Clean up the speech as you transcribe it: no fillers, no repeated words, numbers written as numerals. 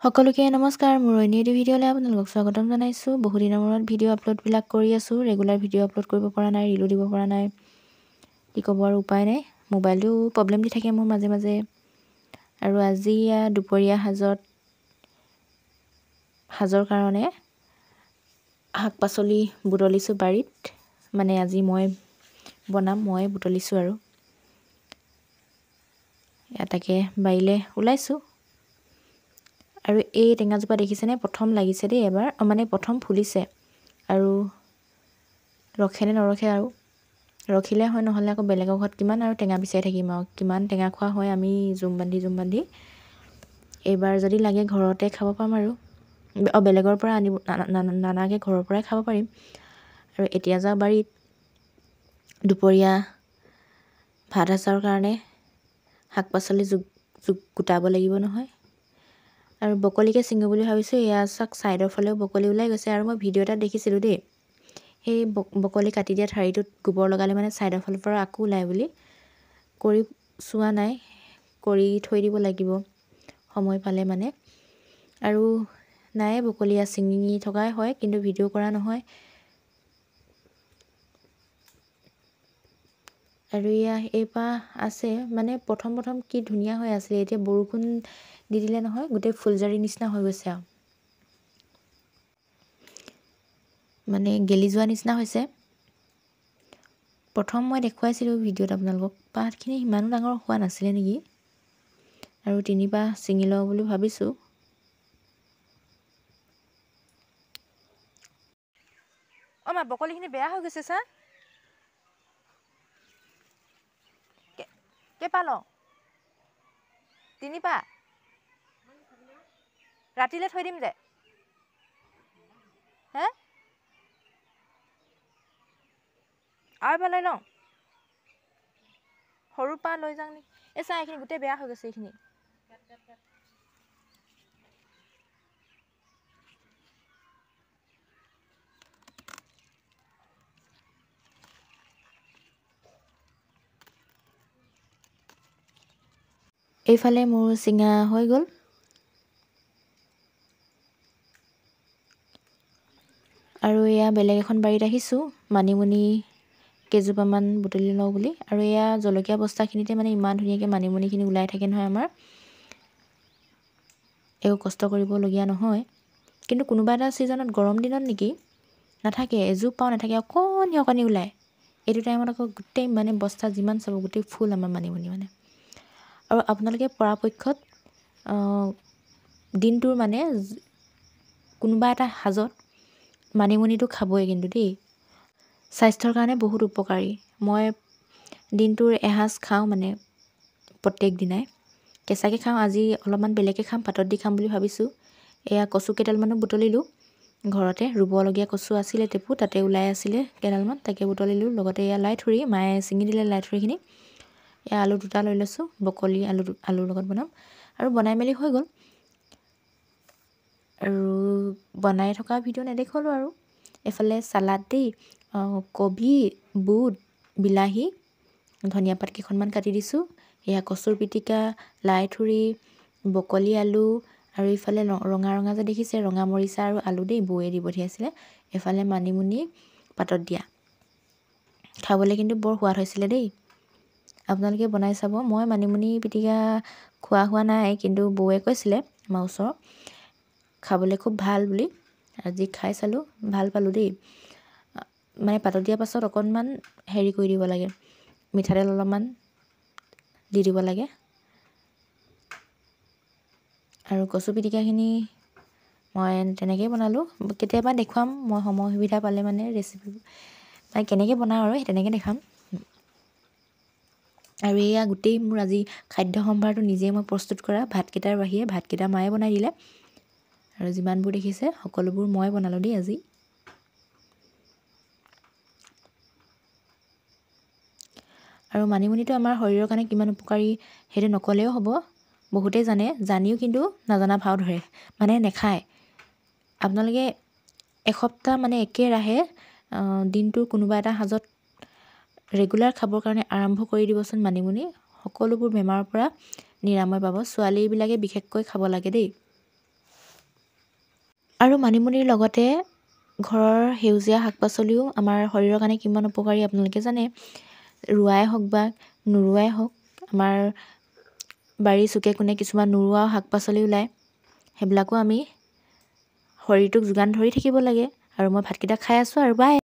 সকলোকে নমস্কাৰ। মোৰ অন্য এটি ভিডিঅ'লৈ আপোনালোকক স্বাগতম জনাইছোঁ। বহুদিনৰ মূৰত ভিডিঅ' আপলোডবিলাক কৰি আছোঁ। ৰেগুলাৰ ভিডিঅ' আপলোড কৰিব পৰা নাই, ৰিলো দিব পৰা নাই, কি ক'ব আৰু উপায় নাই। মোবাইলটো প্ৰব্লেম দি থাকে মোৰ মাজে মাজে। আৰু আজি দুপৰীয়া সাজৰ কাৰণে শাক পাচলি বুটলিছোঁ বাৰীত। মানে আজি মই বনাম, মই বুটলিছোঁ আৰু তাকে বাৰীলৈ ওলাইছোঁ। আৰু এই টেঙাজোপা দেখিছেনে, প্ৰথম লাগিছে দেই এবাৰ, মানে প্ৰথম ফুলিছে। আৰু ৰখেনে নৰখে আৰু, ৰখিলে হয়, নহ'লে আকৌ বেলেগৰ ঘৰত কিমান আৰু টেঙা বিচাৰি থাকিম আৰু, কিমান টেঙা খোৱা হয় আমি জুম বান্ধি। এইবাৰ যদি লাগে ঘৰতে খাব পাম আৰু, বেলেগৰ পৰা নানাকৈ ঘৰৰ পৰাই খাব পাৰিম। আৰু এতিয়া যাওঁ বাৰীত দুপৰীয়া ভাত সাজৰ কাৰণে শাক পাচলি গোটাব লাগিব নহয়। আৰু বকলিকে ছিঙো বুলি ভাবিছোঁ। এয়া চাওক, ছাইডৰ ফালেও বকলি ওলাই গৈছে। আৰু মই ভিডিঅ' এটাত দেখিছিলোঁ দেই, সেই বকলি কাটি দিয়া ঠাৰিটোত গোবৰ লগালে মানে ছাইডৰ ফালৰ পৰা আকৌ ওলাই বুলি। কৰি চোৱা নাই, কৰি থৈ দিব লাগিব সময় পালে মানে। আৰু নাই, বকলি ছিঙি থকাই হয়, কিন্তু ভিডিঅ' কৰা নহয়। আৰু এইপাহ আছে, মানে প্ৰথম কি ধুনীয়া হৈ আছিলে, এতিয়া বৰষুণ দি দিলে নহয়, গোটেই ফুলজাৰি নিচিনা হৈ গৈছে আৰু, মানে গেলি যোৱা নিচিনা হৈছে। প্ৰথম মই দেখুৱাইছিলোঁ ভিডিঅ'ত আপোনালোকক, পাতখিনি সিমানো ডাঙৰ হোৱা নাছিলে নেকি। আৰু 3 পাহ ছিঙি লওঁ বুলি ভাবিছোঁ। অঁ মা, বকলিখিনি বেয়া হৈ গৈছে চা। কেইপাহ লওঁ? 3 পাহ। ৰাতিলৈ থৈ দিম যে। হে, আৰু এবাৰ লৈ লওঁ? সৰু পাহ লৈ যাওঁ নেকি? এই চা, এইখিনি গোটেই বেয়া হৈ গৈছে এইখিনি। এইফালে মোৰ চিঙা হৈ গ'ল। আৰু এয়া বেলেগ এখন বাৰীত আহিছোঁ, মানিমুনি কেইজোপামান বুটলি লওঁ বুলি। আৰু এয়া জলকীয়া বস্তাখিনিতে মানে ইমান ধুনীয়াকৈ মানিমুনিখিনি ওলাই থাকে নহয় আমাৰ। একো কষ্ট কৰিবলগীয়া নহয়। কিন্তু কোনোবা এটা ছিজনত, গৰম দিনত নেকি, নাথাকে, এজোপাও নাথাকে, অকণি ওলায়। এইটো টাইমত আকৌ গোটেই মানে বস্তা যিমান চাব গোটেই ফুল আমাৰ মানিমুনি মানে। আৰু আপোনালোকে পৰাপক্ষত দিনটোৰ মানে কোনোবা এটা সাজত মানিমুনিটো খাবই কিন্তু দেই, স্বাস্থ্যৰ কাৰণে বহুত উপকাৰী। মই দিনটোৰ এসাঁজ খাওঁ, মানে প্ৰত্যেক দিনাই কেঁচাকৈ খাওঁ। আজি অলপমান বেলেগকৈ খাম, পাতত দি খাম বুলি ভাবিছোঁ। এয়া কচু কেইডালমানো বুটলিলোঁ ঘৰতে, ৰুবলগীয়া কচু আছিলে টেপু, তাতে ওলাই আছিলে কেইডালমান, তাকে বুটলিলোঁ। লগতে এয়া লাই থুৰি, মায়ে ছিঙি দিলে লাই থুৰিখিনি। এয়া আলু 2টা লৈ লৈছোঁ, বকলি আলুৰ লগত বনাম। আৰু বনাই মেলি হৈ গ'ল। আৰু বনাই থকা ভিডিঅ' নেদেখুৱালোঁ আৰু। এইফালে চালাড দেই, কবি, বুট, বিলাহী, ধনিয়া পাত কেইখনমান কাটি দিছোঁ। এয়া কচুৰ পিটিকা, লাই থুৰি, বকলি আলু, আৰু ইফালে ৰঙা যে দেখিছে, ৰঙা মৰিচা আৰু আলু দেই, বৌয়ে দি পঠিয়াইছিলে। এফালে মানিমুনি পাতত দিয়া। খাবলৈ কিন্তু বৰ সোৱাদ হৈছিলে দেই, আপোনালোকে বনাই চাব। মই মানিমুনি পিটিকা খোৱা হোৱা নাই, কিন্তু বৌয়ে কৈছিলে আমাৰ ওচৰৰ, খাবলৈ খুব ভাল বুলি। আজি খাই চালোঁ, ভাল পালোঁ দেই। মানে পাতত দিয়াৰ পাছত অকণমান হেৰি কৰি দিব লাগে, মিঠাতেল অলপমান দি দিব লাগে। আৰু কচু পিটিকাখিনি মই তেনেকৈয়ে বনালোঁ। কেতিয়াবা দেখুৱাম মই সময় সুবিধা পালে, মানে ৰেচিপি মানে কেনেকৈ বনাওঁ আৰু সেই তেনেকৈ দেখাম। আৰু এয়া গোটেই মোৰ আজি খাদ্য সম্ভাৰটো নিজেই মই প্ৰস্তুত কৰা, ভাতকেইটাৰ বাহিৰে। ভাতকেইটা মায়ে বনাই দিলে, আৰু যিমানবোৰ দেখিছে সকলোবোৰ মই বনালোঁ দেই আজি। আৰু মানিমুনিটো আমাৰ শৰীৰৰ কাৰণে কিমান উপকাৰী সেইটো নক'লেও হ'ব, বহুতেই জানে, জানিও কিন্তু নজনা ভাও ধৰে, মানে নেখায়। আপোনালোকে এসপ্তাহ মানে একেৰাহে দিনটোৰ কোনোবা এটা সাজত ৰেগুলাৰ খাবৰ কাৰণে আৰম্ভ কৰি দিবচোন মানিমুনি। সকলোবোৰ বেমাৰৰ পৰা নিৰাময় পাব। ছোৱালীবিলাকে বিশেষকৈ খাব লাগে দেই। আৰু মানিমুনিৰ লগতে ঘৰৰ সেউজীয়া শাক পাচলিও আমাৰ শৰীৰৰ কাৰণে কিমান উপকাৰী আপোনালোকে জানে। ৰোৱাই হওক বা নোৰোৱাই হওক, আমাৰ বাৰীৰ চুকে কোণে কিছুমান নোৰোৱা শাক পাচলি ওলায়, সেইবিলাকো আমি শৰীৰটোক যোগান ধৰি থাকিব লাগে। আৰু মই ভাতকেইটা খাই আছোঁ আৰু বাই।